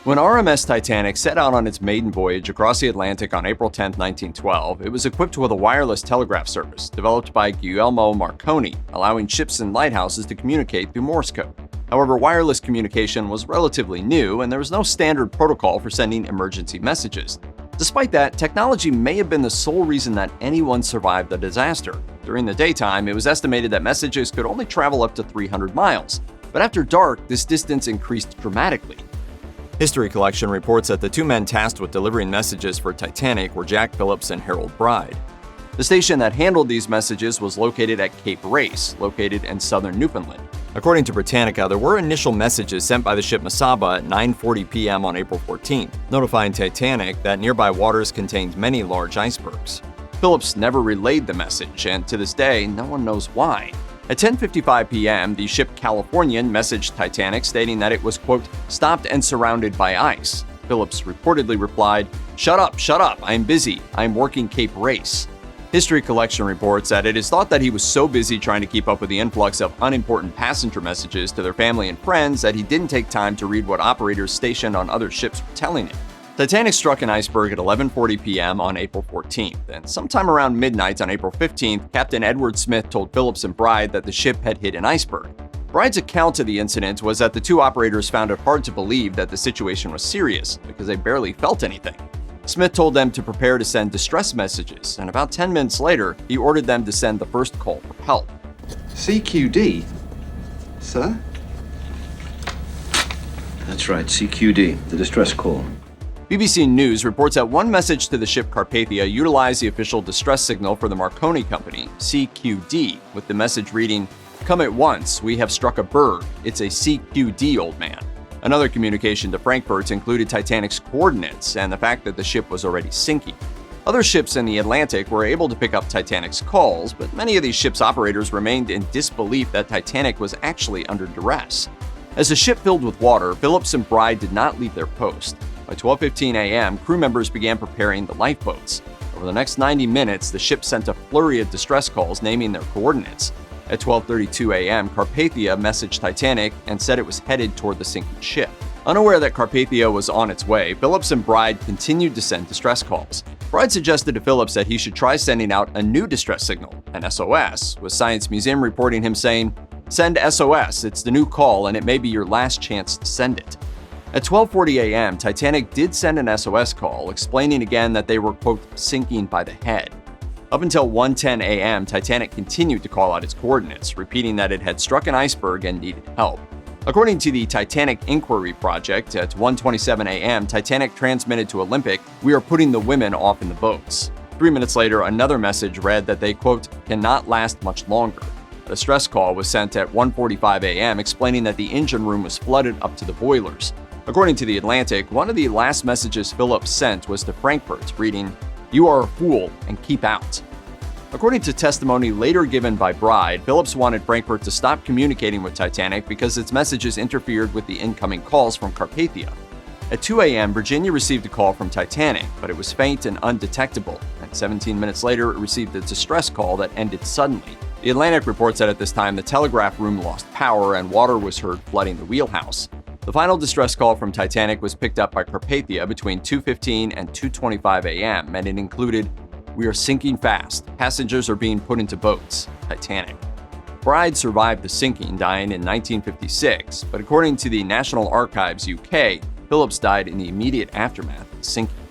When RMS Titanic set out on its maiden voyage across the Atlantic on April 10, 1912, it was equipped with a wireless telegraph service developed by Guglielmo Marconi, allowing ships and lighthouses to communicate through Morse code. However, wireless communication was relatively new, and there was no standard protocol for sending emergency messages. Despite that, technology may have been the sole reason that anyone survived the disaster. During the daytime, it was estimated that messages could only travel up to 300 miles, but after dark, this distance increased dramatically. History Collection reports that the two men tasked with delivering messages for Titanic were Jack Phillips and Harold Bride. The station that handled these messages was located at Cape Race, located in southern Newfoundland. According to Britannica, there were initial messages sent by the ship Mesaba at 9:40 p.m. on April 14, notifying Titanic that nearby waters contained many large icebergs. Phillips never relayed the message, and to this day, no one knows why. At 10:55 p.m., the ship Californian messaged Titanic stating that it was, quote, stopped and surrounded by ice. Phillips reportedly replied, shut up, I'm busy, I'm working Cape Race." History Collection reports that it is thought that he was so busy trying to keep up with the influx of unimportant passenger messages to their family and friends that he didn't take time to read what operators stationed on other ships were telling him. Titanic struck an iceberg at 11:40 p.m. on April 14th, and sometime around midnight on April 15th, Captain Edward Smith told Phillips and Bride that the ship had hit an iceberg. Bride's account of the incident was that the two operators found it hard to believe that the situation was serious because they barely felt anything. Smith told them to prepare to send distress messages, and about 10 minutes later, he ordered them to send the first call for help. CQD? Sir? That's right, CQD, the distress call. BBC News reports that one message to the ship Carpathia utilized the official distress signal for the Marconi Company, CQD, with the message reading, "Come at once, we have struck a berg. It's a CQD, old man." Another communication to Frankfurt included Titanic's coordinates and the fact that the ship was already sinking. Other ships in the Atlantic were able to pick up Titanic's calls, but many of these ships' operators remained in disbelief that Titanic was actually under duress. As the ship filled with water, Phillips and Bride did not leave their post. By 12:15 a.m., crew members began preparing the lifeboats. Over the next 90 minutes, the ship sent a flurry of distress calls naming their coordinates. At 12:32 a.m., Carpathia messaged Titanic and said it was headed toward the sinking ship. Unaware that Carpathia was on its way, Phillips and Bride continued to send distress calls. Bride suggested to Phillips that he should try sending out a new distress signal, an SOS, with Science Museum reporting him saying, "Send SOS, it's the new call and it may be your last chance to send it." At 12:40 a.m., Titanic did send an SOS call, explaining again that they were, quote, sinking by the head. Up until 1:10 a.m., Titanic continued to call out its coordinates, repeating that it had struck an iceberg and needed help. According to the Titanic Inquiry Project, at 1:27 a.m., Titanic transmitted to Olympic, "We are putting the women off in the boats." 3 minutes later, another message read that they, quote, cannot last much longer. A distress call was sent at 1:45 a.m., explaining that the engine room was flooded up to the boilers. According to the Atlantic, one of the last messages Phillips sent was to Frankfurt, reading, "You are a fool and keep out." According to testimony later given by Bride, Phillips wanted Frankfurt to stop communicating with Titanic because its messages interfered with the incoming calls from Carpathia. At 2 a.m., Virginia received a call from Titanic, but it was faint and undetectable, and 17 minutes later it received a distress call that ended suddenly. The Atlantic reports that at this time the telegraph room lost power and water was heard flooding the wheelhouse. The final distress call from Titanic was picked up by Carpathia between 2:15 and 2:25 a.m., and it included, "We are sinking fast. Passengers are being put into boats. Titanic." Bride survived the sinking, dying in 1956, but according to the National Archives UK, Phillips died in the immediate aftermath of the sinking.